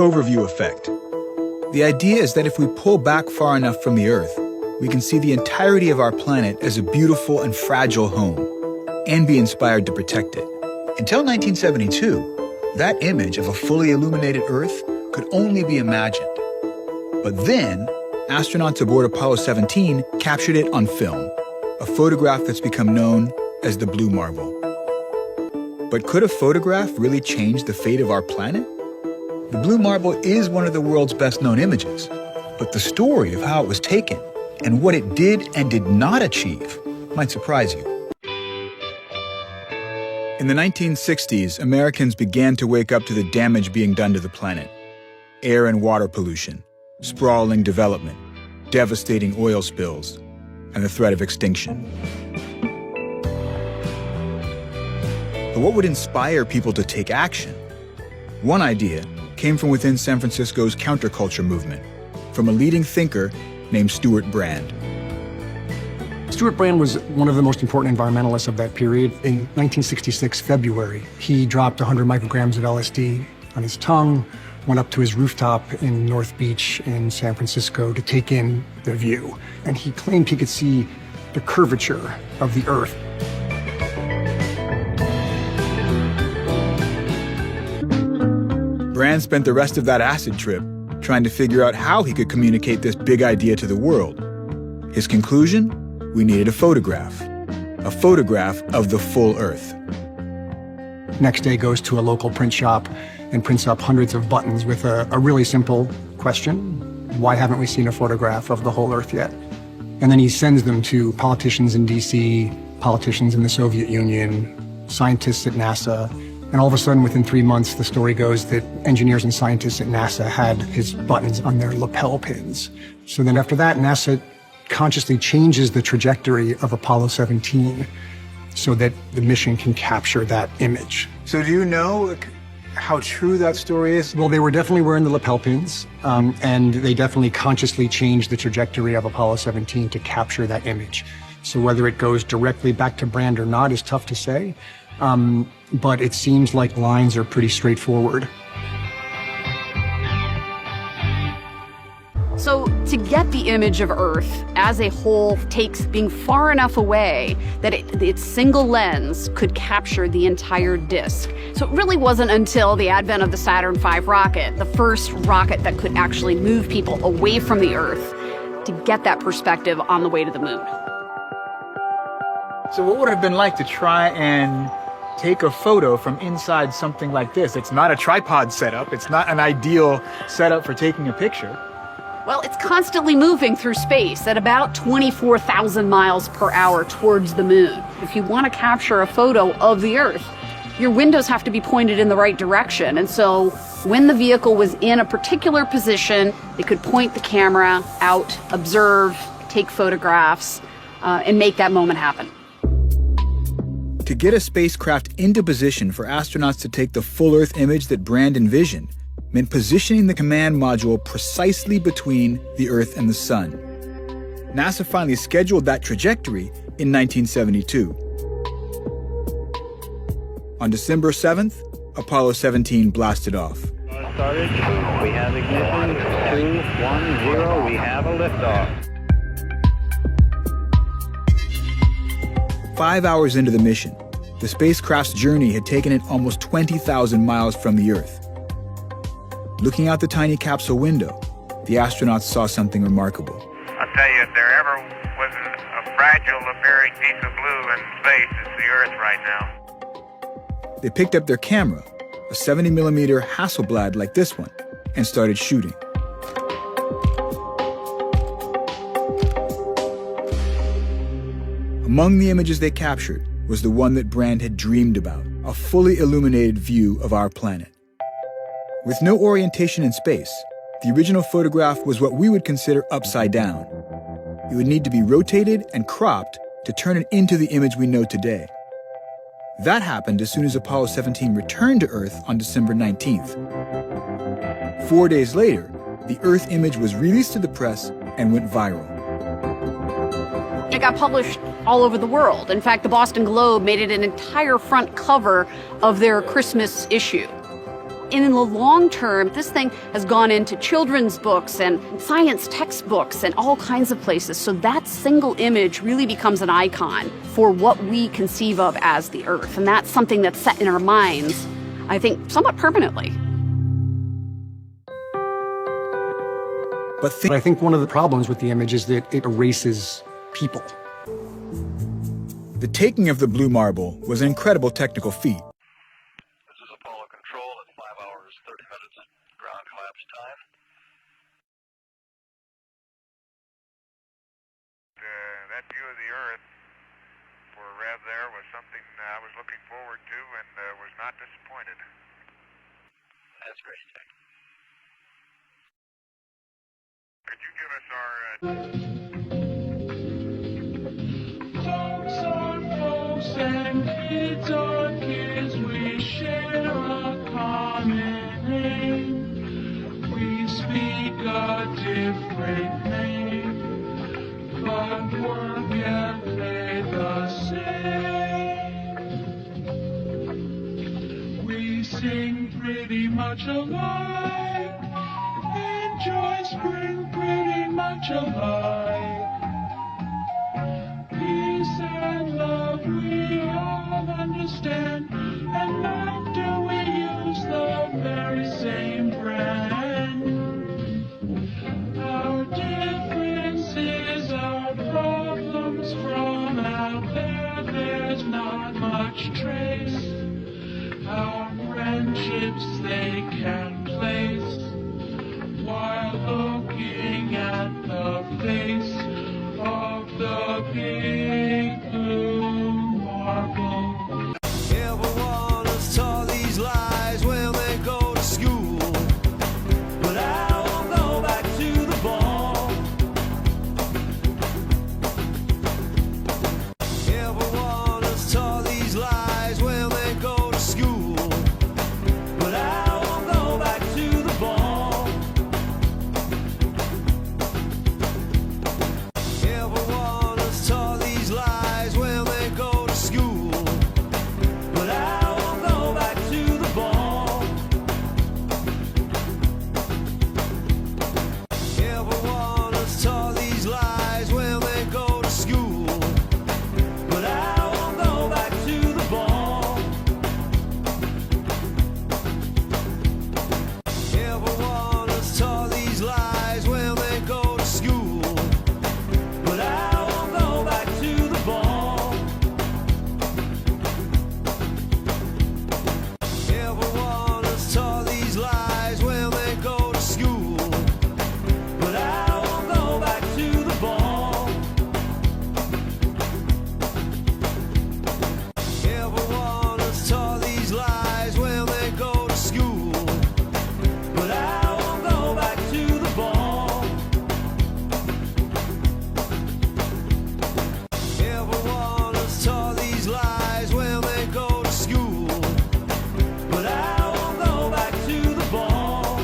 Overview effect. The idea is that if we pull back far enough from the Earth, we can see the entirety of our planet as a beautiful and fragile home, and be inspired to protect it. Until 1972, that image of a fully illuminated Earth could only be imagined. But then, astronauts aboard Apollo 17 captured it on film, a photograph that's become known as the Blue Marble. But could a photograph really change the fate of our planet? The Blue Marble is one of the world's best-known images, but the story of how it was taken and what it did and did not achieve might surprise you. In the 1960s, Americans began to wake up to the damage being done to the planet. Air and water pollution, sprawling development, devastating oil spills, and the threat of extinction. But what would inspire people to take action? One idea came from within San Francisco's counterculture movement, from a leading thinker named Stewart Brand. Stewart Brand was one of the most important environmentalists of that period. In 1966, February, he dropped 100 micrograms of LSD on his tongue, went up to his rooftop in North Beach in San Francisco to take in the view. And he claimed he could see the curvature of the Earth. Brand spent the rest of that acid trip trying to figure out how he could communicate this big idea to the world. His conclusion? We needed a photograph of the full Earth. Next day goes to a local print shop and prints up hundreds of buttons with a really simple question. Why haven't we seen a photograph of the whole Earth yet? And then he sends them to politicians in DC, politicians in the Soviet Union, scientists at NASA, and all of a sudden, within 3 months, the story goes that engineers and scientists at NASA had his buttons on their lapel pins. So then after that, NASA consciously changes the trajectory of Apollo 17 so that the mission can capture that image. So do you know how true that story is? Well, they were definitely wearing the lapel pins, and they definitely consciously changed the trajectory of Apollo 17 to capture that image. So whether it goes directly back to Brand or not is tough to say. But it seems like lines are pretty straightforward. So to get the image of Earth as a whole takes being far enough away that its single lens could capture the entire disk. So it really wasn't until the advent of the Saturn V rocket, the first rocket that could actually move people away from the Earth, to get that perspective on the way to the moon. So what would it have been like to try and take a photo from inside something like this? It's not a tripod setup. It's not an ideal setup for taking a picture. Well, it's constantly moving through space at about 24,000 miles per hour towards the moon. If you want to capture a photo of the Earth, your windows have to be pointed in the right direction. And so when the vehicle was in a particular position, it could point the camera out, observe, take photographs, and make that moment happen. To get a spacecraft into position for astronauts to take the full Earth image that Brand envisioned meant positioning the command module precisely between the Earth and the Sun. NASA finally scheduled that trajectory in 1972. On December 7th, Apollo 17 blasted off. Started. We have ignition. 2-1-0. We have a liftoff. 5 hours into the mission, the spacecraft's journey had taken it almost 20,000 miles from the Earth. Looking out the tiny capsule window, the astronauts saw something remarkable. I'll tell you, if there ever was a fragile, appearing piece of blue in space, it's the Earth right now. They picked up their camera, a 70mm Hasselblad like this one, and started shooting. Among the images they captured was the one that Brand had dreamed about, a fully illuminated view of our planet. With no orientation in space, the original photograph was what we would consider upside down. It would need to be rotated and cropped to turn it into the image we know today. That happened as soon as Apollo 17 returned to Earth on December 19th. 4 days later, the Earth image was released to the press and went viral. It got published all over the world. In fact, the Boston Globe made it an entire front cover of their Christmas issue. in the long term, this thing has gone into children's books and science textbooks and all kinds of places. So that single image really becomes an icon for what we conceive of as the Earth. And that's something that's set in our minds, I think, somewhat permanently. But I think one of the problems with the image is that it erases people. the taking of the blue marble was an incredible technical feat. This is Apollo Control at 5 hours, 30 minutes ground collapse time. That view of the Earth for Rev there was something I was looking forward to and was not disappointed. That's great, Jack. Could you give us our... Folks are folks and kids are kids. We share a common name. We speak a different name, but work and play the same. We sing pretty much alike, enjoy spring pretty much alike. Peace and love we all understand, and laughter we use the very same brand. Our differences, our problems from out there, there's not much trace. Our friendships they can place, while looking at the face of the big blue marble. Everyone has taught these lies when they go to school, but I won't go back to the ball. Everyone has taught these lies when they go to school, but I won't go back to the ball. Everyone has taught these lies when they go to school, but I won't go back to the ball. Everyone has taught these lies when they go to school, but I won't go back to the ball. Everyone has taught these lies when they go to school, but I won't go back to the ball. Everyone has taught these lies when they go to school, but I won't go back to the ball. Everyone has taught these lies when they go to school, but I won't go back to the ball. Everyone has taught these lies when they go to school, but I won't go back to the ball.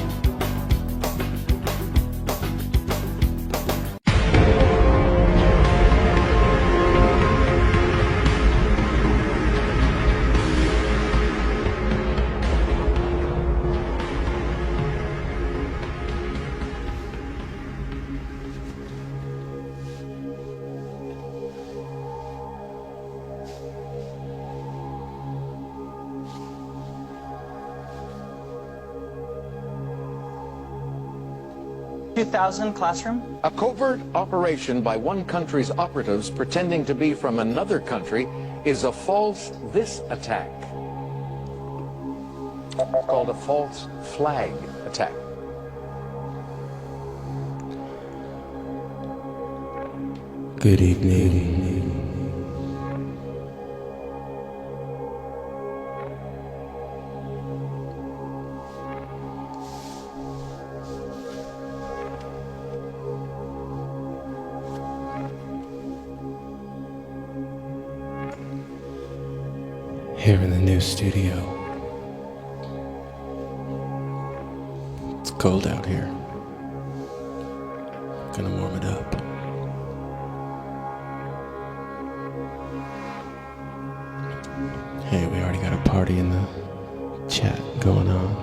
Classroom? A covert operation by one country's operatives pretending to be from another country is a false this attack. It's called a false flag attack. Good evening. Here in the new studio. It's cold out here. Gonna warm it up. Hey, we already got a party in the chat going on.